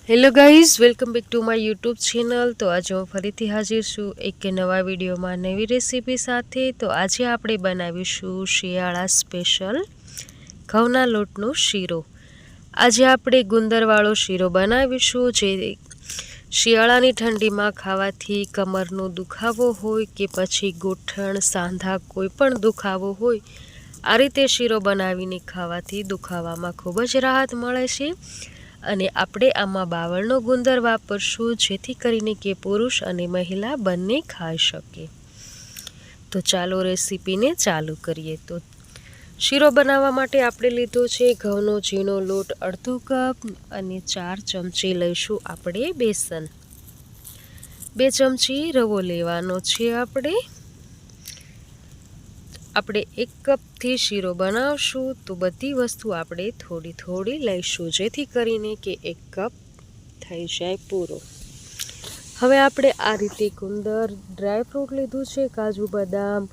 Hello guys, welcome back to my YouTube channel. તો આજે હું ફરીથી હાજર છું એક નવા વિડીયોમાં નવી રેસીપી સાથે। તો આજે આપણે બનાવીશું શિયાળા સ્પેશિયલ ઘઉંના લોટનો શીરો। આજે આપણે ગુંદરવાળો શીરો બનાવીશું, જે શિયાળાની ઠંડીમાં ખાવાથી કમરનો દુખાવો હોય કે પછી ગોઠણ સાંધા કોઈ પણ દુખાવો હોય, આ રીતે શીરો બનાવીને ખાવાથી દુખાવામાં ખૂબ જ રાહત મળે છે। અને આપણે આમાં બાવળનો ગુંદર વાપરશું, જેથી કરીને કે પુરુષ અને મહિલા બંને ખાઈ શકે। તો ચાલો રેસીપીને ચાલુ કરીએ। તો શીરો બનાવવા માટે આપણે લીધો છે ઘઉંનો ઝીણો લોટ અડધો કપ, અને 4 ચમચી લઈશું આપણે બેસન, 2 ચમચી રવો લેવાનો છે। આપણે 1 કપથી શીરો બનાવશું, તો બધી વસ્તુ આપણે થોડી થોડી લઈશું, જેથી કરીને કે 1 કપ થઈ જાય પૂરો। હવે આપણે આ રીતે ગુંદર, ડ્રાયફ્રૂટ લીધું છે, કાજુ બદામ,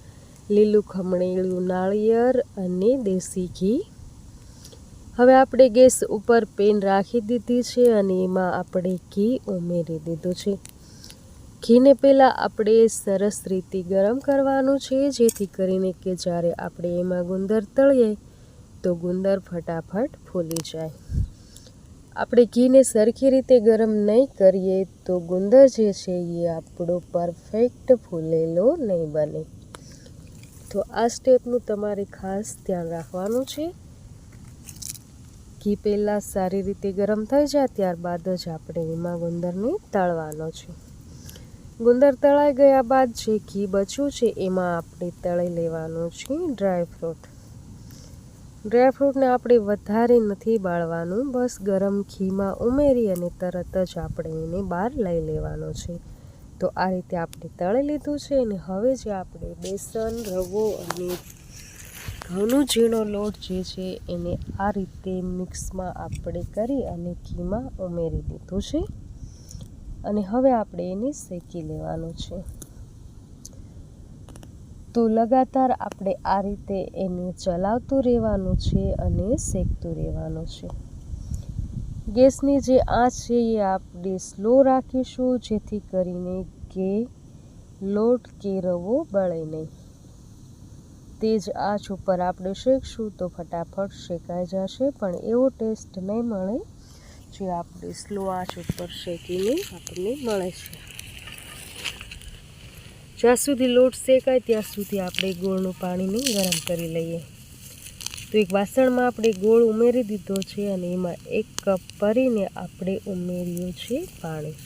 લીલું ખમણેલું નાળિયેર અને દેશી ઘી। હવે આપણે ગેસ ઉપર પેન રાખી દીધી છે અને એમાં આપણે ઘી ઉમેરી દીધું છે। ઘીને પહેલાં આપણે સરસ રીતે ગરમ કરવાનું છે, જેથી કરીને કે જ્યારે આપણે એમાં ગુંદર તળીએ તો ગુંદર ફટાફટ ફૂલી જાય। આપણે ઘીને સરખી રીતે ગરમ નહીં કરીએ તો ગુંદર જે છે એ આપણો પરફેક્ટ ફૂલેલો નહીં બને। તો આ સ્ટેપનું તમારે ખાસ ધ્યાન રાખવાનું છે। ઘી પહેલાં સારી રીતે ગરમ થઈ જાય ત્યારબાદ જ આપણે એમાં ગુંદરને તળવાનો છે। ગુંદર તળાઈ ગયા બાદ જે ઘી બચ્યું છે એમાં આપણે તળી લેવાનું છે ડ્રાયફ્રૂટને આપણે વધારે નથી બાળવાનું, બસ ગરમ ઘીમાં ઉમેરી અને તરત જ આપણે એને બહાર લઈ લેવાનો છે। તો આ રીતે આપણે તળી લીધું છે, અને હવે જે આપણે બેસન, રવો અને ઘઉંનો ઝીણો લોટ જે છે એને આ રીતે મિક્સમાં આપણે કરી અને ઘીમાં ઉમેરી દીધું છે, અને હવે આપણે એને શેકી લેવાનું છે। તો લગાતાર આપણે આ રીતે એને ચલાવતું રહેવાનું છે અને શેકતું રહેવાનું છે। ગેસની જે આંચ છે એ આપણે સ્લો રાખીશું, જેથી કરીને કે લોટ કે રવો બળે નહીં। તેજ આંચ ઉપર આપણે શેકશું તો ફટાફટ શેકાઈ જશે, પણ એવો ટેસ્ટ નહીં મળે જે આપણે સ્લો આંચ ઉપર શેકીને આપણને મળે છે। જ્યાં સુધી લોટ શેકાય ત્યાં સુધી આપણે ગોળનું પાણીને ગરમ કરી લઈએ। તો એક વાસણમાં આપણે ગોળ ઉમેરી દીધો છે, અને એમાં 1 કપ ભરીને આપણે ઉમેર્યું છે પાણી।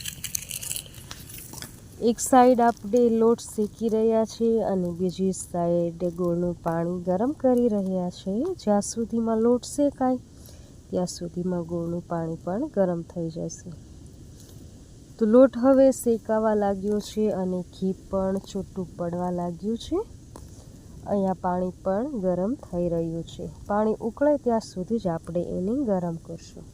એક સાઈડ આપણે લોટ શેકી રહ્યા છે અને બીજી સાઈડ ગોળનું પાણી ગરમ કરી રહ્યા છે। જ્યાં સુધીમાં લોટ શેકાય ત્યાં સુધીમાં ગોળનું પાણી પણ ગરમ થઈ જશે। તો લોટ હવે શેકાવા લાગ્યો છે અને ઘી પણ છૂટું પડવા લાગ્યું છે। અહીંયા પાણી પણ ગરમ થઈ રહ્યું છે। પાણી ઉકળે ત્યાં સુધી જ આપણે એને ગરમ કરશું।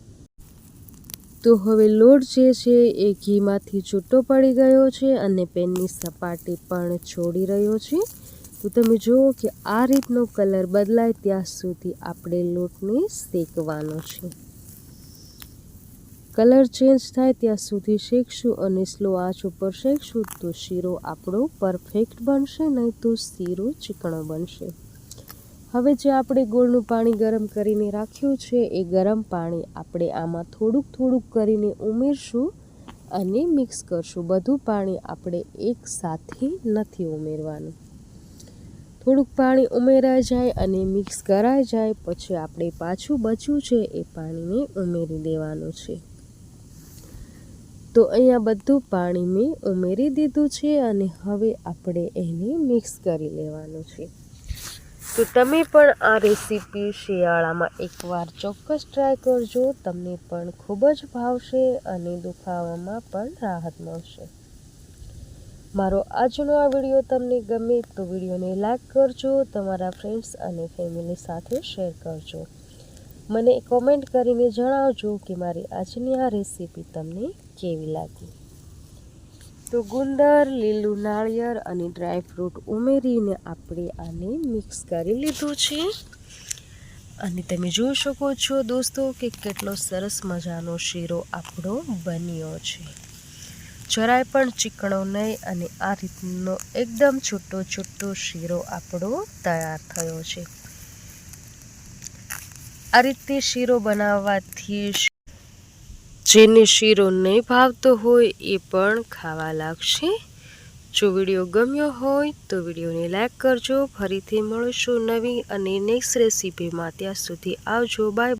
તો હવે લોટ જે છે એ ઘીમાંથી છૂટો પડી ગયો છે અને પેનની સપાટી પણ છોડી રહ્યો છે। તો તમે જુઓ કે આ રીતનો કલર બદલાય ત્યાં સુધી આપણે લોટને શેકવાનો છે। કલર ચેન્જ થાય ત્યાં સુધી શેકશું, અને સ્લો આંચ ઉપર શેકશું તો શીરો આપણો પરફેક્ટ બનશે, નહીં તો શીરો ચીકણો બનશે। હવે જે આપણે ગોળનું પાણી ગરમ કરીને રાખ્યું છે એ ગરમ પાણી આપણે આમાં થોડુંક થોડુંક કરીને ઉમેરશું અને મિક્સ કરશું। બધું પાણી આપણે એક સાથે નથી ઉમેરવાનું। થોડુંક પાણી ઉમેરાઈ જાય અને મિક્સ કરાઈ જાય પછી આપણે પાછું બચ્યું છે એ પાણીને ઉમેરી દેવાનું છે। તો અહીંયા બધું પાણી મેં ઉમેરી દીધું છે, અને હવે આપણે એને મિક્સ કરી લેવાનું છે। તો તમે પણ આ રેસીપી શિયાળામાં એકવાર ચોક્કસ ટ્રાય કરજો, તમને પણ ખૂબ જ ભાવશે અને દુખાવામાં પણ રાહત મળશે। મારો આજનો આ વિડીયો તમને ગમે તો વિડીયોને લાઈક કરજો, તમારા ફ્રેન્ડ્સ અને ફેમિલી સાથે શેર કરજો। મને કોમેન્ટ કરીને જણાવજો કે મારી આજની આ રેસીપી તમને કેવી લાગી। તો ગુંદર, લીલું નાળિયેર અને ડ્રાયફ્રૂટ ઉમેરીને આપણે આને મિક્સ કરી લીધું છે, અને તમે જોઈ શકો છો દોસ્તો કે કેટલો સરસ મજાનો શીરો આપણો બન્યો છે, જરાય પણ ચીકણો નહીં અને આ રીતનો એકદમ છૂટો છૂટો શીરો આપણો તૈયાર થયો છે। આ રીતે શીરો બનાવવાથી જેને શીરો નહીં ભાવતો હોય એ પણ ખાવા લાગશે। જો વિડીયો ગમ્યો હોય તો વિડીયોને લાઈક કરજો। ફરીથી મળીશું નવી અને નેક્સ્ટ રેસીપીમાં, ત્યાં સુધી આવજો, બાય।